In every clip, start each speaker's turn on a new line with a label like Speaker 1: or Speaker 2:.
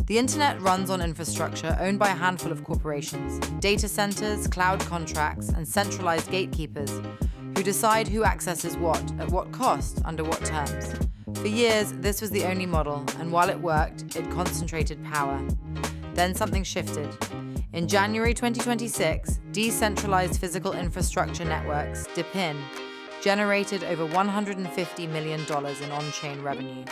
Speaker 1: The internet runs on infrastructure owned by a handful of corporations, data centers, cloud contracts, and centralized gatekeepers who decide who accesses what, at what cost, under what terms. For years, this was the only model, and while it worked, it concentrated power. Then something shifted. In January 2026, Decentralized Physical Infrastructure Networks, DePIN, generated over $150 million in on-chain revenue.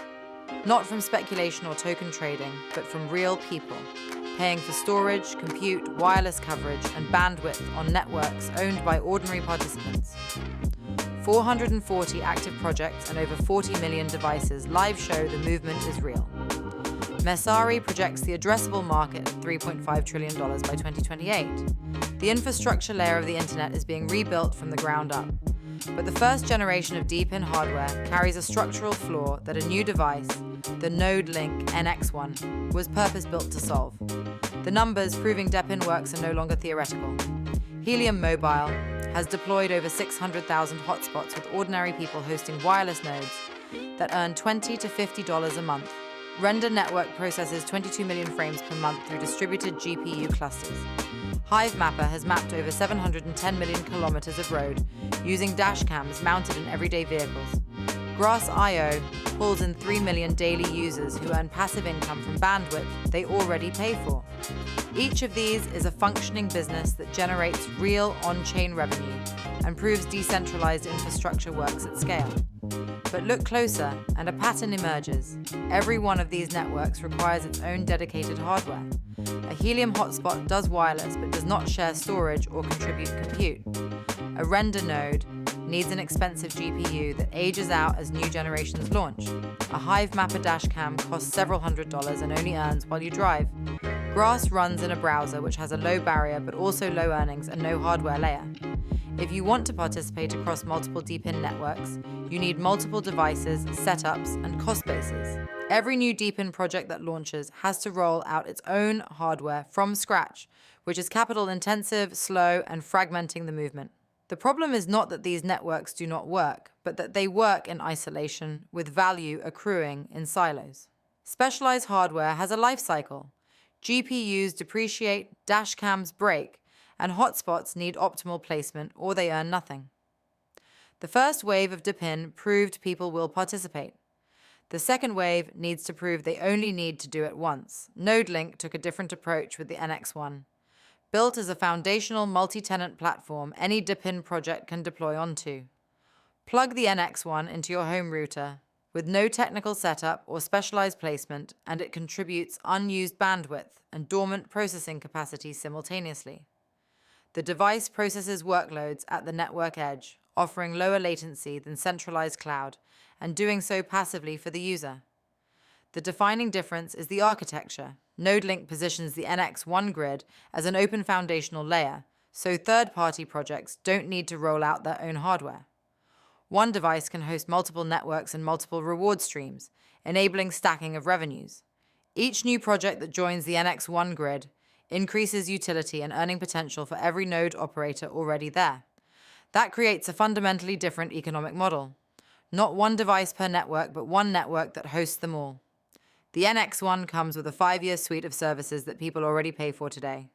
Speaker 1: Not from speculation or token trading, but from real people, paying for storage, compute, wireless coverage, and bandwidth on networks owned by ordinary participants. 440 active projects and over 40 million devices live show the movement is real. Messari projects the addressable market at $3.5 trillion by 2028. The infrastructure layer of the internet is being rebuilt from the ground up. But the first generation of DePIN hardware carries a structural flaw that a new device, the NodeLink NX1, was purpose-built to solve. The numbers proving DePIN works are no longer theoretical. Helium Mobile has deployed over 600,000 hotspots with ordinary people hosting wireless nodes that earn $20 to $50 a month. Render Network processes 22 million frames per month through distributed GPU clusters. HiveMapper has mapped over 710 million kilometers of road using dash cams mounted in everyday vehicles. Grass.io pulls in 3 million daily users who earn passive income from bandwidth they already pay for. Each of these is a functioning business that generates real on-chain revenue and proves decentralized infrastructure works at scale. But look closer, and a pattern emerges. Every one of these networks requires its own dedicated hardware. A Helium hotspot does wireless but does not share storage or contribute compute. A render node needs an expensive GPU that ages out as new generations launch. A HiveMapper dashcam costs several $100s and only earns while you drive. Grass runs in a browser which has a low barrier but also low earnings and no hardware layer. If you want to participate across multiple DePIN networks, you need multiple devices, setups, and cost bases. Every new DePIN project that launches has to roll out its own hardware from scratch, which is capital intensive, slow, and fragmenting the movement. The problem is not that these networks do not work, but that they work in isolation with value accruing in silos. Specialized hardware has a life cycle. GPUs depreciate, dashcams break, and hotspots need optimal placement or they earn nothing. The first wave of DePIN proved people will participate. The second wave needs to prove they only need to do it once. NodeLink took a different approach with the NX1. Built as a foundational multi-tenant platform any DePIN project can deploy onto. Plug the NX1 into your home router with no technical setup or specialized placement, and it contributes unused bandwidth and dormant processing capacity simultaneously. The device processes workloads at the network edge, offering lower latency than centralized cloud, and doing so passively for the user. The defining difference is the architecture. NodeLink positions the NX1 grid as an open foundational layer, so third-party projects don't need to roll out their own hardware. One device can host multiple networks and multiple reward streams, enabling stacking of revenues. Each new project that joins the NX1 grid increases utility and earning potential for every node operator already there. That creates a fundamentally different economic model. Not one device per network, but one network that hosts them all. The NX1 comes with a 5-year suite of services that people already pay for today.